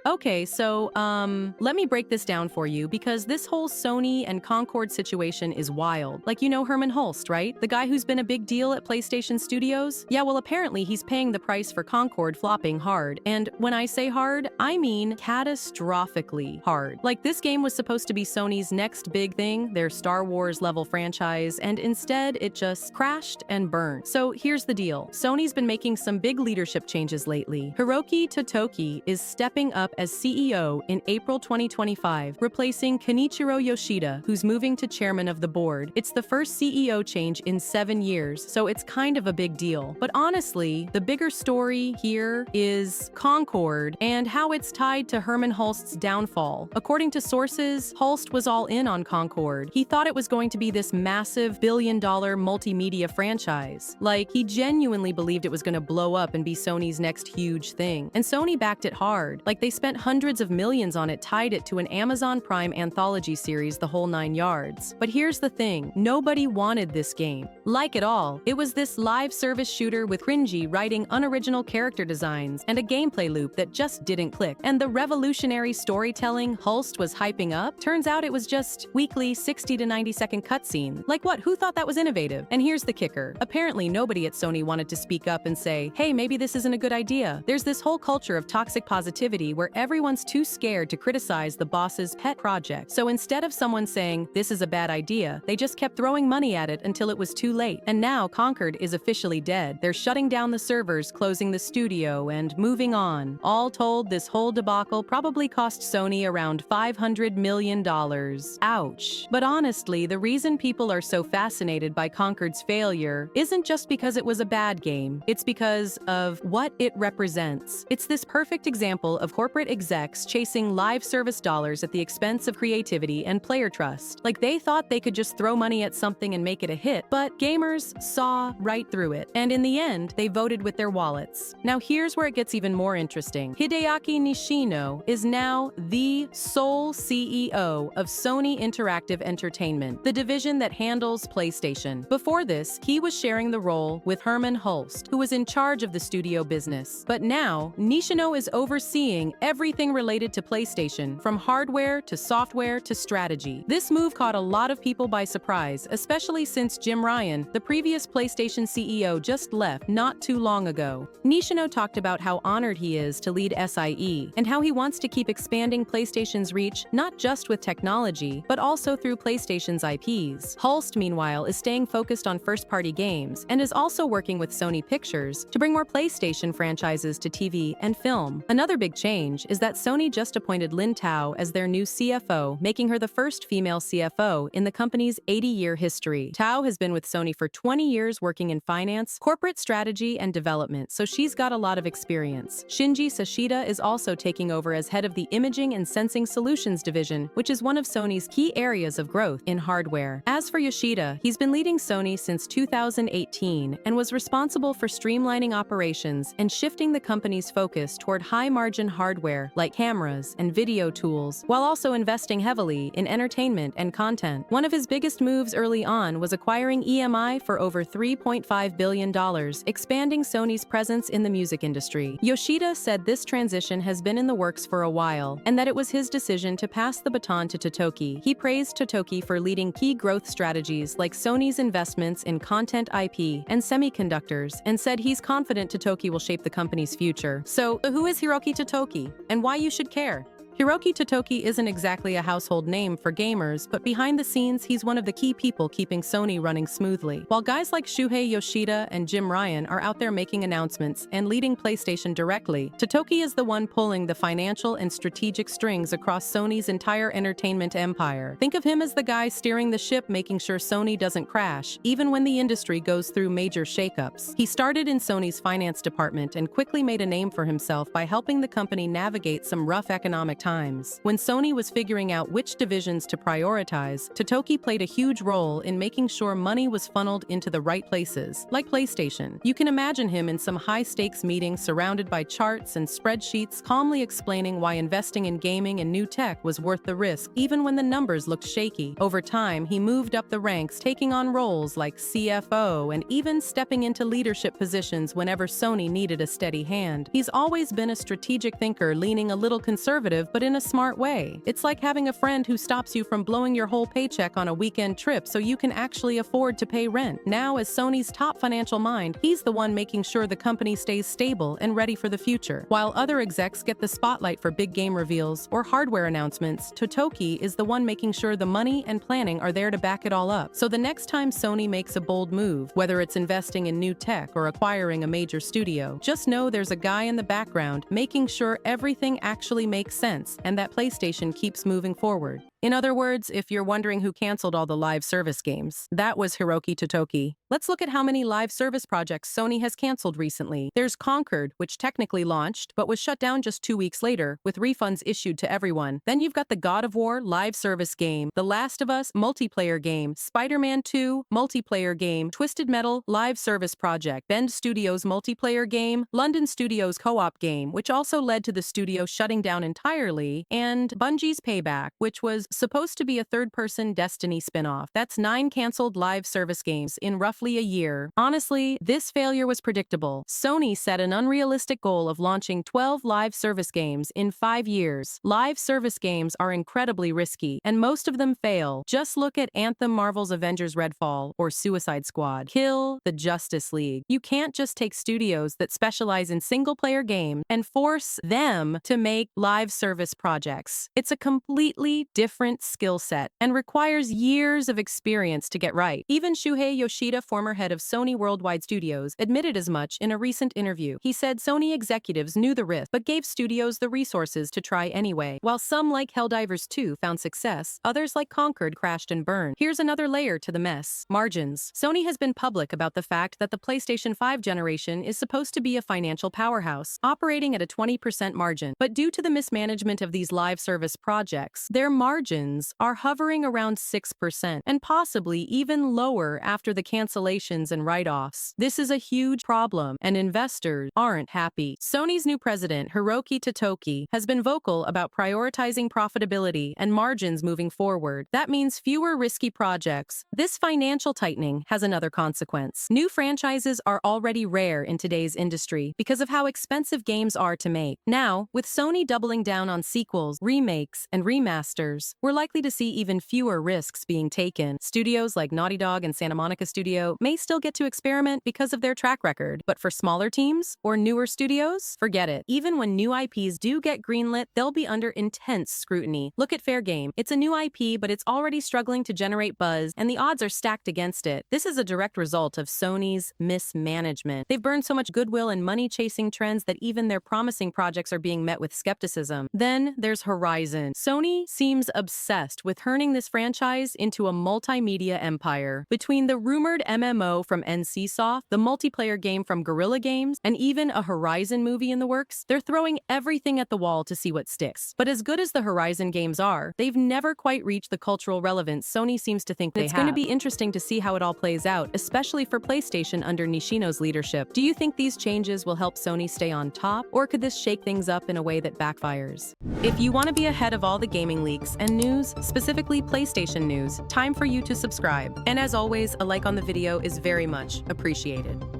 Okay, so, let me break this down for you because this whole Sony and Concord situation is wild. Like, you know Herman Hulst, right? The guy who's been a big deal at PlayStation Studios? Yeah, well, apparently he's paying the price for Concord flopping hard. And when I say hard, I mean catastrophically hard. Like, this game was supposed to be Sony's next big thing, their Star Wars level franchise, and instead it just crashed and burned. So here's the deal. Sony's been making some big leadership changes lately. Hiroki Totoki is stepping up as CEO in April 2025, replacing Kenichiro Yoshida, who's moving to chairman of the board. It's the first CEO change in 7 years, so it's kind of a big deal. But honestly, the bigger story here is Concord and how it's tied to Herman Hulst's downfall. According to sources, Hulst was all in on Concord. He thought it was going to be this massive billion-dollar multimedia franchise. Like, he genuinely believed it was going to blow up and be Sony's next huge thing. And Sony backed it hard. Like, they spent hundreds of millions on it, tied it to an Amazon Prime anthology series, the whole 9 yards. But here's the thing, nobody wanted this game. Like at all. It was this live service shooter with cringy writing, unoriginal character designs, and a gameplay loop that just didn't click. And the revolutionary storytelling Hulst was hyping up, turns out it was just weekly 60 to 90 second cutscene. Like what? Who thought that was innovative? And here's the kicker. Apparently nobody at Sony wanted to speak up and say, hey, maybe this isn't a good idea. There's this whole culture of toxic positivity where everyone's too scared to criticize the boss's pet project. So instead of someone saying, this is a bad idea, they just kept throwing money at it until it was too late. And now Concord is officially dead. They're shutting down the servers, closing the studio, and moving on. All told, this whole debacle probably cost Sony around $500 million. Ouch. But honestly, the reason people are so fascinated by Concord's failure isn't just because it was a bad game. It's because of what it represents. It's this perfect example of corporate execs chasing live service dollars at the expense of creativity and player trust. Like, they thought they could just throw money at something and make it a hit, but gamers saw right through it. And in the end, they voted with their wallets. Now here's where it gets even more interesting. Hideaki Nishino is now the sole CEO of Sony Interactive Entertainment, the division that handles PlayStation. Before this, he was sharing the role with Herman Hulst, who was in charge of the studio business. But now, Nishino is overseeing everything related to PlayStation, from hardware to software to strategy. This move caught a lot of people by surprise, especially since Jim Ryan, the previous PlayStation CEO, just left not too long ago. Nishino talked about how honored he is to lead SIE, and how he wants to keep expanding PlayStation's reach not just with technology, but also through PlayStation's IPs. Hulst, meanwhile, is staying focused on first-party games, and is also working with Sony Pictures to bring more PlayStation franchises to TV and film. Another big change is that Sony just appointed Lin Tao as their new CFO, making her the first female CFO in the company's 80-year history. Tao has been with Sony for 20 years working in finance, corporate strategy, and development, so she's got a lot of experience. Shinji Sashida is also taking over as head of the Imaging and Sensing Solutions division, which is one of Sony's key areas of growth in hardware. As for Yoshida, he's been leading Sony since 2018 and was responsible for streamlining operations and shifting the company's focus toward high-margin hardware like cameras and video tools, while also investing heavily in entertainment and content. One of his biggest moves early on was acquiring EMI for over $3.5 billion, expanding Sony's presence in the music industry. Yoshida said this transition has been in the works for a while, and that it was his decision to pass the baton to Totoki. He praised Totoki for leading key growth strategies like Sony's investments in content IP and semiconductors, and said he's confident Totoki will shape the company's future. So, who is Hiroki Totoki, and why you should care? Hiroki Totoki isn't exactly a household name for gamers, but behind the scenes, he's one of the key people keeping Sony running smoothly. While guys like Shuhei Yoshida and Jim Ryan are out there making announcements and leading PlayStation directly, Totoki is the one pulling the financial and strategic strings across Sony's entire entertainment empire. Think of him as the guy steering the ship, making sure Sony doesn't crash, even when the industry goes through major shakeups. He started in Sony's finance department and quickly made a name for himself by helping the company navigate some rough economic times times. When Sony was figuring out which divisions to prioritize, Totoki played a huge role in making sure money was funneled into the right places, like PlayStation. You can imagine him in some high-stakes meeting surrounded by charts and spreadsheets, calmly explaining why investing in gaming and new tech was worth the risk, even when the numbers looked shaky. Over time, he moved up the ranks, taking on roles like CFO and even stepping into leadership positions whenever Sony needed a steady hand. He's always been a strategic thinker, leaning a little conservative, but in a smart way. It's like having a friend who stops you from blowing your whole paycheck on a weekend trip so you can actually afford to pay rent. Now, as Sony's top financial mind, he's the one making sure the company stays stable and ready for the future. While other execs get the spotlight for big game reveals or hardware announcements, Totoki is the one making sure the money and planning are there to back it all up. So the next time Sony makes a bold move, whether it's investing in new tech or acquiring a major studio, just know there's a guy in the background making sure everything actually makes sense and that PlayStation keeps moving forward. In other words, if you're wondering who canceled all the live service games, that was Hiroki Totoki. Let's look at how many live service projects Sony has canceled recently. There's Concord, which technically launched, but was shut down just 2 weeks later, with refunds issued to everyone. Then you've got the God of War live service game, The Last of Us multiplayer game, Spider-Man 2 multiplayer game, Twisted Metal live service project, Bend Studios multiplayer game, London Studios co-op game, which also led to the studio shutting down entirely, and Bungie's Payback, which was supposed to be a third-person Destiny spin-off. That's 9 canceled live service games in roughly a year. Honestly, this failure was predictable. Sony set an unrealistic goal of launching 12 live service games in 5 years. Live service games are incredibly risky, and most of them fail. Just look at Anthem, Marvel's Avengers Redfall, or Suicide Squad. Kill the Justice League. You can't just take studios that specialize in single-player games and force them to make live service projects. It's a completely different skill set and requires years of experience to get right. Even Shuhei Yoshida, former head of Sony Worldwide Studios, admitted as much in a recent interview. He said Sony executives knew the risk, but gave studios the resources to try anyway. While some, like Helldivers 2, found success, others like Concord crashed and burned. Here's another layer to the mess: margins. Sony has been public about the fact that the PlayStation 5 generation is supposed to be a financial powerhouse, operating at a 20% margin. But due to the mismanagement of these live service projects, their margins are hovering around 6% and possibly even lower after the cancellations and write-offs. This is a huge problem, and investors aren't happy. Sony's new president, Hiroki Totoki, has been vocal about prioritizing profitability and margins moving forward. That means fewer risky projects. This financial tightening has another consequence. New franchises are already rare in today's industry because of how expensive games are to make. Now, with Sony doubling down on sequels, remakes, and remasters, we're likely to see even fewer risks being taken. Studios like Naughty Dog and Santa Monica Studio may still get to experiment because of their track record, but for smaller teams or newer studios, forget it. Even when new IPs do get greenlit, they'll be under intense scrutiny. Look at Fair Game. It's a new IP, but it's already struggling to generate buzz, and the odds are stacked against it. This is a direct result of Sony's mismanagement. They've burned so much goodwill and money-chasing trends that even their promising projects are being met with skepticism. Then there's Horizon. Sony seems obsessed with turning this franchise into a multimedia empire. Between the rumored MMO from NCSoft, the multiplayer game from Guerrilla Games, and even a Horizon movie in the works, they're throwing everything at the wall to see what sticks. But as good as the Horizon games are, they've never quite reached the cultural relevance Sony seems to think they have. It's going to be interesting to see how it all plays out, especially for PlayStation under Nishino's leadership. Do you think these changes will help Sony stay on top, or could this shake things up in a way that backfires? If you want to be ahead of all the gaming leaks and news, specifically PlayStation news, time for you to subscribe. And as always, a like on the video is very much appreciated.